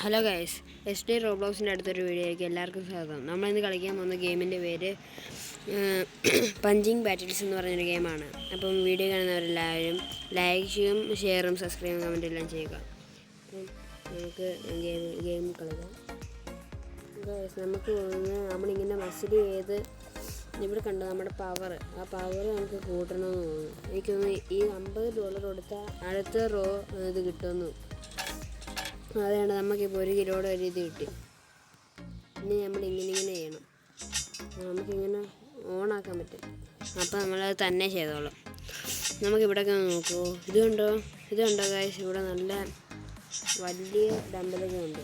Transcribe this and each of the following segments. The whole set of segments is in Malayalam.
ഹലോ ഗൈസ്, SD റോബ്ലോക്സിൻ്റെ അടുത്തൊരു വീഡിയോയിലേക്ക് എല്ലാവർക്കും സ്വാഗതം. നമ്മളിന്ന് കളിക്കാൻ പോകുന്ന ഗെയിമിൻ്റെ പേര് പഞ്ചിങ് ബാറ്റിൽസ് എന്ന് പറഞ്ഞൊരു ഗെയിമാണ്. അപ്പം വീഡിയോ കാണുന്നവരെല്ലാവരും ലൈക്കും ഷെയറും സബ്സ്ക്രൈബും കമൻറ്റും എല്ലാം ചെയ്യുക. അപ്പം നമുക്ക് ഗെയിം കളിക്കാം. ഗൈസ്, നമുക്ക് നമ്മളിങ്ങനെ മസിൽ ചെയ്ത് ഇവിടെ കണ്ടോ നമ്മുടെ പവർ, ആ പവർ നമുക്ക് കൂട്ടണമെന്ന് തോന്നുന്നു. എനിക്കൊന്ന് ഈ $50 കൊടുത്താൽ അടുത്ത റോ ഇത് കിട്ടുമെന്ന്. അതാണ് നമുക്കിപ്പോൾ 1 കിലോയുടെ ഒരു ഇത് കിട്ടി. ഇനി നമ്മളിങ്ങനെ ചെയ്യണം. നമുക്കിങ്ങനെ ഓണാക്കാൻ പറ്റും. അപ്പോൾ നമ്മളത് തന്നെ ചെയ്തോളാം. നമുക്കിവിടെയൊക്കെ നോക്കൂ, ഇത് കണ്ടോ ഗൈസ്, ഇവിടെ നല്ല വലിയ ഡമ്പലൊക്കെ ഉണ്ട്.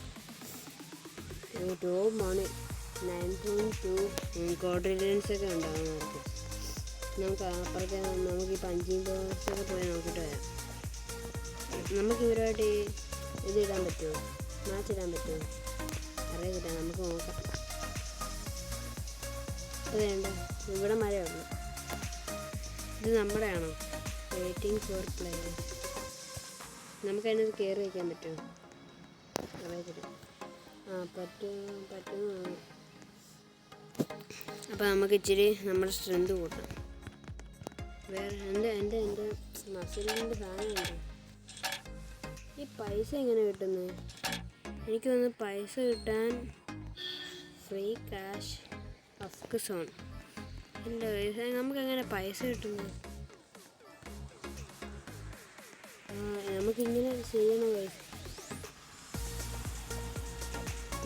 ടോപ്പാണ് 9.2 ക്വാഡ്രിലിയൻസൊക്കെ ഉണ്ടാകും. നമുക്ക് അപ്പുറത്തെ നമുക്ക് ഈ പഞ്ചിങ് ബോക്സൊക്കെ പോയി നോക്കിയിട്ട് വരാം. നമുക്കിവരുമായിട്ട് ഇത് ഇടാൻ പറ്റുമോ, മാച്ച് ഇടാൻ പറ്റുമോ അറിയത്തില്ല. നമുക്ക് നോക്കാം. ഇത് വേണ്ട, ഇവിടെ മരയുള്ളൂ. ഇത് നമ്മുടെ ആണോ? Waiting for players. നമുക്കതിനകത്ത് കയറി വയ്ക്കാൻ പറ്റുമോ അറിയത്തില്ല. പറ്റുന്നു. അപ്പോൾ നമുക്ക് ഇച്ചിരി നമ്മുടെ സ്ട്രെങ്ത് കൂട്ടാം. വേറെ എൻ്റെ മസിലിൻ്റെ സാധനമുണ്ട്. ഈ പൈസ എങ്ങനെ കിട്ടുന്നത്? എനിക്ക് തോന്നുന്നു പൈസ കിട്ടാൻ ഫ്രീ ക്യാഷ് അഫ്ക്ക് സോൺ. എൻ്റെ പൈസ നമുക്കെങ്ങനെ പൈസ കിട്ടുന്നത്? നമുക്കിങ്ങനെ ചെയ്യണം പൈസ.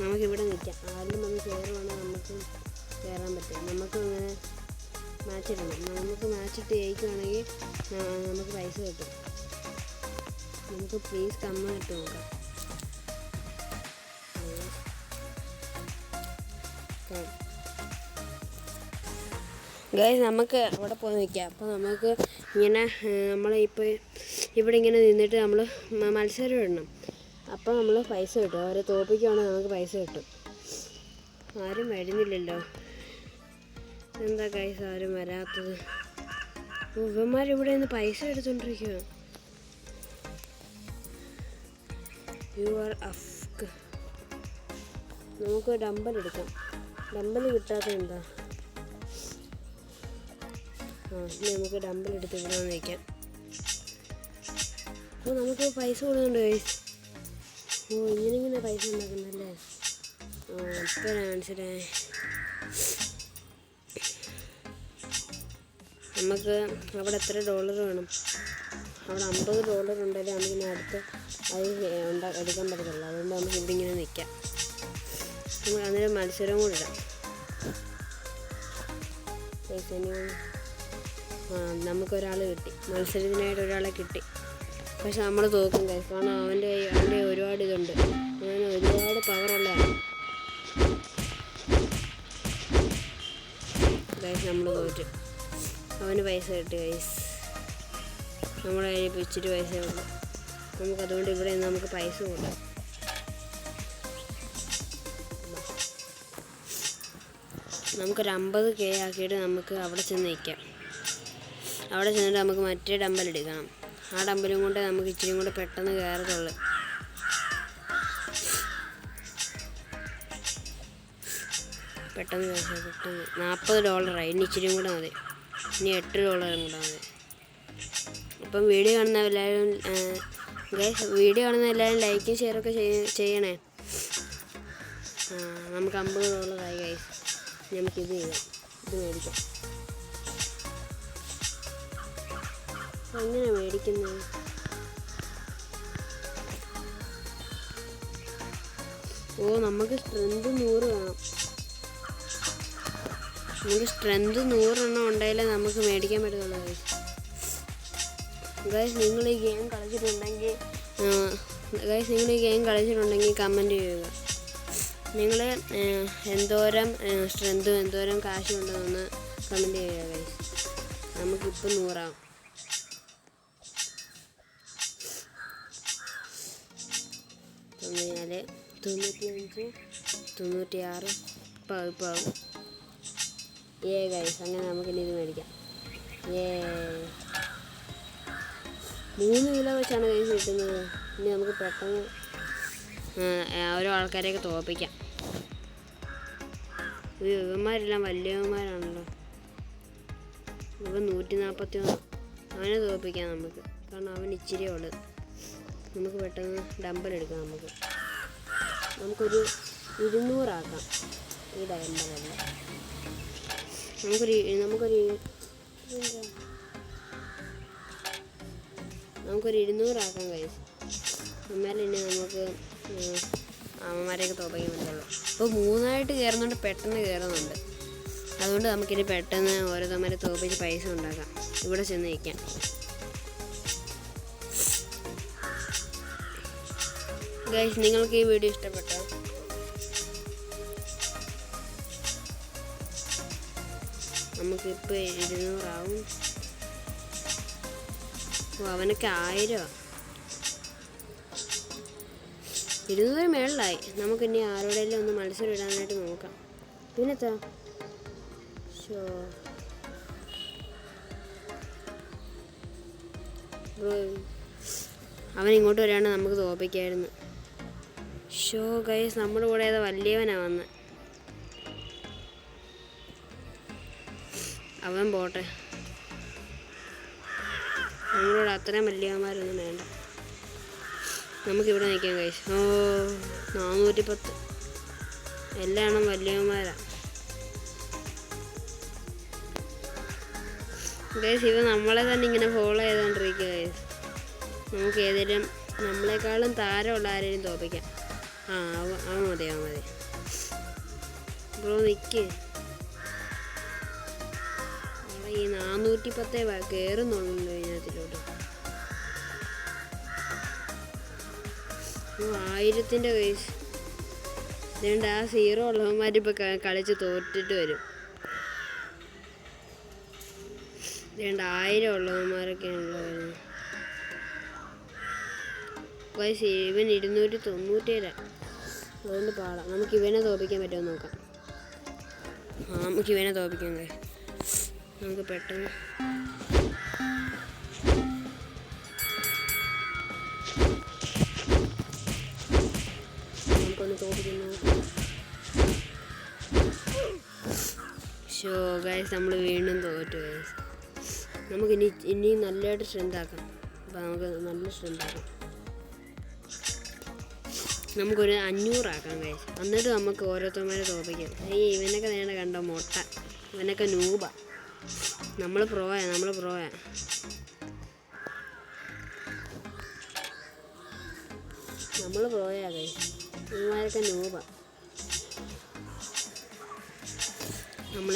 നമുക്കിവിടെ നിൽക്കാം. ആരും വന്ന് കയറുവാണെങ്കിൽ നമുക്ക് കയറാൻ പറ്റും. നമുക്ക് ഇങ്ങനെ മാച്ച് ഇടണം. നമുക്ക് മാച്ചിട്ട് ജയിക്കുവാണെങ്കിൽ നമുക്ക് പൈസ കിട്ടും. നമുക്ക് പ്ലീസ് കമ്മിട്ട് നോക്കാം. ഗൈസ്, നമുക്ക് അവിടെ പോയി നിൽക്കാം. അപ്പോൾ നമുക്ക് ഇങ്ങനെ നമ്മളിപ്പോൾ ഇവിടെ ഇങ്ങനെ നിന്നിട്ട് നമ്മൾ മത്സരം ഇടണം. അപ്പോൾ നമ്മൾ പൈസ കിട്ടും. അവരെ തോൽപ്പിക്കുകയാണെങ്കിൽ നമുക്ക് പൈസ കിട്ടും. ആരും വരുന്നില്ലല്ലോ. എന്താ ഗൈസ് ആരും വരാത്തത്? ഇവന്മാരിവിടെ നിന്ന് പൈസ എടുത്തുകൊണ്ടിരിക്കുക. അഫ്ക്ക്. നമുക്ക് ഡമ്പൽ എടുക്കാം. ഡമ്പൽ കിട്ടാത്ത എന്താ? ഇനി നമുക്ക് ഡമ്പൽ എടുത്ത് ഇവിടെ വന്ന് വയ്ക്കാം. അപ്പോൾ നമുക്ക് പൈസ കൊടുക്കുന്നുണ്ട് ഗൈസ്. ഇങ്ങനെ പൈസ ഉണ്ടാക്കുന്നല്ലേ? ഇപ്പോൾ മനസ്സിലായി. നമുക്ക് അവിടെ എത്ര $. വേണം? അവിടെ $50 ഉണ്ടെങ്കിൽ നമുക്കിനി അടുത്ത് അത് എടുക്കാൻ പറ്റത്തുള്ളൂ. അതുകൊണ്ട് നമുക്ക് ഇവിടെ ഇങ്ങനെ നിൽക്കാം. നമുക്ക് അന്നേരം മത്സരം കൂടെ ഇടാം. നമുക്കൊരാൾ കിട്ടി, മത്സരത്തിനായിട്ട് ഒരാളെ കിട്ടി. പക്ഷെ നമ്മൾ തോക്കും ഗൈസ്. കാരണം അവൻ്റെ ഒരുപാട് ഇതുണ്ട്. അങ്ങനെ ഒരുപാട് പവറുള്ളതാണ് ഗൈസ്. നമ്മൾ തോറ്റു. അവന് പൈസ കിട്ടി ഗൈസ്. നമ്മുടെ കയ്യിൽ ഇപ്പോൾ ഇച്ചിരി പൈസ ഉള്ളു. നമുക്കതുകൊണ്ട് ഇവിടെ നിന്ന് നമുക്ക് പൈസ കൊടുക്കാം. നമുക്കൊരു 50K ആക്കിയിട്ട് നമുക്ക് അവിടെ ചെന്ന് നിൽക്കാം. അവിടെ ചെന്നിട്ട് നമുക്ക് മറ്റേ ഡമ്പൽ എടുക്കണം. ആ ഡമ്പലും കൊണ്ട് നമുക്ക് ഇച്ചിരി കൂടെ പെട്ടെന്ന് കയറത്തുള്ളൂ. പെട്ടെന്ന് $40. ഇനി ഇച്ചിരി കൂടെ മതി. ഇനി $8 കൂടെ മതി. അപ്പം വീഡിയോ കാണുന്ന എല്ലാവരും ലൈക്കും ഷെയറൊക്കെ ചെയ്യണേ. നമുക്ക് $50 ആയി ഗൈസ്. നമുക്കിത് ചെയ്യാം, ഇത് മേടിക്കാം. എങ്ങനെ മേടിക്കുന്നത്? നമുക്ക് സ്ട്രെങ്ത് 100 വേണം. നമുക്ക് സ്ട്രെങ്ത് 100 എണ്ണം ഉണ്ടെങ്കിലേ നമുക്ക് മേടിക്കാൻ പറ്റുള്ളൂ ഗൈസ്. ഗൈസ്, നിങ്ങൾ ഈ ഗെയിം കളിച്ചിട്ടുണ്ടെങ്കിൽ കമൻറ്റ് ചെയ്യുക. നിങ്ങൾ എന്തോരം സ്ട്രെങ്തും എന്തോരം കാശും ഉണ്ടെന്ന് കമൻറ്റ് ചെയ്യുക ഗൈസ്. നമുക്കിപ്പോൾ 100 ആവും. തൊണ്ണൂറ്റിനാല്, 95, 96 ഇപ്പോൾ ആവും. ഗൈസ്, അങ്ങനെ നമുക്കിനി ഇത് മേടിക്കാം. 3 കിലോ വെച്ചാണ് ഗൈസ് കിട്ടുന്നത്. ഇനി നമുക്ക് പെട്ടെന്ന് ഓരോ ആൾക്കാരെയൊക്കെ തോൽപ്പിക്കാം. ഇവന്മാരെല്ലാം വലിയവന്മാരാണല്ലോ. ഇവൻ 141. അവനെ തോൽപ്പിക്കാം നമുക്ക്, കാരണം അവൻ ഇച്ചിരി ഉള്ളത്. നമുക്ക് പെട്ടെന്ന് ഡമ്പൽ എടുക്കാം. നമുക്കൊരു 200 ആക്കാം. ഈ ഡമ്പലല്ല, നമുക്കൊരു 200 ആക്കാൻ കഴിയും. എന്നാലും ഇനി നമുക്ക് അവന്മാരെയൊക്കെ തോൽപ്പിക്കാൻ പറ്റുള്ളൂ. അപ്പോൾ 3 കയറുന്നുണ്ട്, പെട്ടെന്ന് കയറുന്നുണ്ട്. അതുകൊണ്ട് നമുക്കിനി പെട്ടെന്ന് ഓരോരുത്തന്മാരെ തോൽപ്പിച്ച് പൈസ ഉണ്ടാക്കാം. ഇവിടെ ചെന്ന് നിൽക്കാം. ഗൈസ്, നിങ്ങൾക്ക് ഈ വീഡിയോ ഇഷ്ടപ്പെട്ടോ? നമുക്കിപ്പോൾ 200 ആവും. അവനൊക്കെ 1000. 200 മേളിലായി. നമുക്കിനി ആരോടെല്ലാം ഒന്ന് മത്സരം ഇടാനായിട്ട് നോക്കാം. പിന്നെത്താ അവൻ ഇങ്ങോട്ട് വരാണ്ട് നമുക്ക് തോൽപ്പിക്കായിരുന്നു. ഗൈസ്, നമ്മുടെ കൂടെ ഏതാ വലിയവനാണ് വന്ന്. അവൻ പോട്ടെ, നമ്മളോട് അത്രയും വലിയവന്മാരൊന്നും വേണ്ട. നമുക്കിവിടെ നിൽക്കാം ഗൈസ്. 410 എല്ലാം വലിയവന്മാരാണ് ഗൈസ്. ഇവ നമ്മളെ തന്നെ ഇങ്ങനെ ഫോളോ ചെയ്തുകൊണ്ടിരിക്കുക ഗൈസ്. നമുക്ക് ഏതെങ്കിലും നമ്മളെക്കാളും താരമുള്ള ആരെയും തോൽപ്പിക്കാം. അവൻ മതി. ബ്രോ നിൽക്ക്. അവിടെ ഈ 410 കയറുന്നുള്ളൂ ഇതിനകത്തിലോട്ട്. 1000ൻ്റെ കേസ്. ഇതുകൊണ്ട് ആ 0 ഉള്ളവന്മാരിപ്പോൾ കളിച്ച് തോറ്റിട്ട് വരും. ഇതുകൊണ്ട് 1000 ഉള്ളവന്മാരൊക്കെയാണല്ലോ വരുന്നത്. ഗൈസ്, ഇവൻ 297. അതുകൊണ്ട് പാടാം. നമുക്ക് ഇവനെ തോൽപ്പിക്കാൻ പറ്റുമോ നോക്കാം. നമുക്ക് ഇവനെ തോൽപ്പിക്കാം. നമുക്ക് പെട്ടെന്ന് നമുക്കൊന്ന് തോൽപ്പിക്കുന്നു. ഗൈസ്, നമ്മൾ വീണ്ടും തോറ്റു ഗൈസ്. നമുക്ക് ഇനി നല്ലതായിട്ട് സ്ട്രെങ്ത് ആക്കാം. അപ്പോൾ നമുക്ക് നല്ല സ്ട്രെങ്ത് ആക്കാം. നമുക്കൊരു 500 ആക്കാം ഗൈസ്. എന്നിട്ട് നമുക്ക് ഓരോരുത്തന്മാരെ തോൽപ്പിക്കാം. ഇവനൊക്കെ നേരെ കണ്ടോ മുട്ട. ഇവനൊക്കെ നൂബാ. നമ്മൾ പ്രോയാ ഗൈസ്. ഇവന്മാരൊക്കെ നൂബാ. നമ്മൾ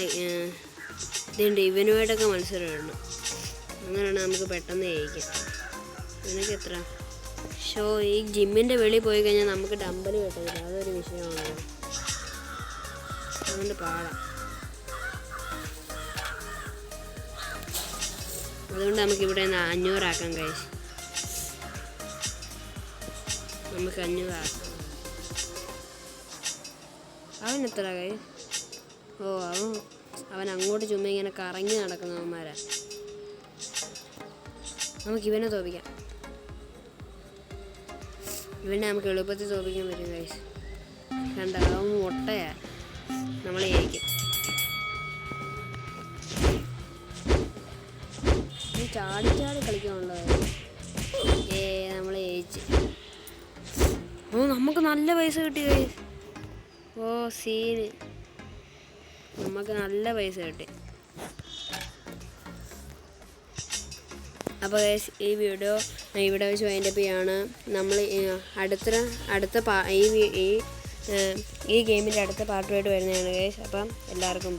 ഇതുണ്ട്, ഇവനുമായിട്ടൊക്കെ മത്സരം ഇടണം. അങ്ങനെയാണ് നമുക്ക് പെട്ടെന്ന് ജയിക്കാം. ഇവനൊക്കെ എത്ര? ഈ ജിമ്മിൻ്റെ വെളിയിൽ പോയി കഴിഞ്ഞാൽ നമുക്ക് ഡമ്പൽ കിട്ടില്ല. അതൊരു വിഷയമാണല്ലോ. അതുകൊണ്ട് പാടാം. അതുകൊണ്ട് നമുക്കിവിടെ 500 ആക്കാം ഗൈസ്. നമുക്ക് 500 ആക്കാം. അവൻ എത്ര ഗൈസ്? അവൻ അങ്ങോട്ട് ചുമ്മാ ഇങ്ങനെ കറങ്ങി നടക്കുന്നവന്മാരാ. നമുക്കിവനെ തോൽപ്പിക്കാം. ഇവനെ നമുക്ക് എളുപ്പത്തിൽ തോൽപ്പിക്കാൻ പറ്റും ഗൈസ്. കണ്ട, അവൻ മുട്ടയാ. നമ്മളെ ജയിക്കും. ചാടി കളിക്കാനുണ്ടോ? നമ്മളെ ജയിച്ച്. നമുക്ക് നല്ല പൈസ കിട്ടി ഗൈസ്. സീന്. നമുക്ക് നല്ല പൈസ കിട്ടി. അപ്പോൾ ഗൈസ്, ഈ വീഡിയോ ഇവിടെ വെച്ച് വൈൻഡപ്പ് ചെയ്യാണ്. നമ്മൾ ഈ ഗെയിമിൻ്റെ അടുത്ത പാർട്ടുമായിട്ട് വരുന്നതാണ് ഗൈസ്. അപ്പം എല്ലാവർക്കും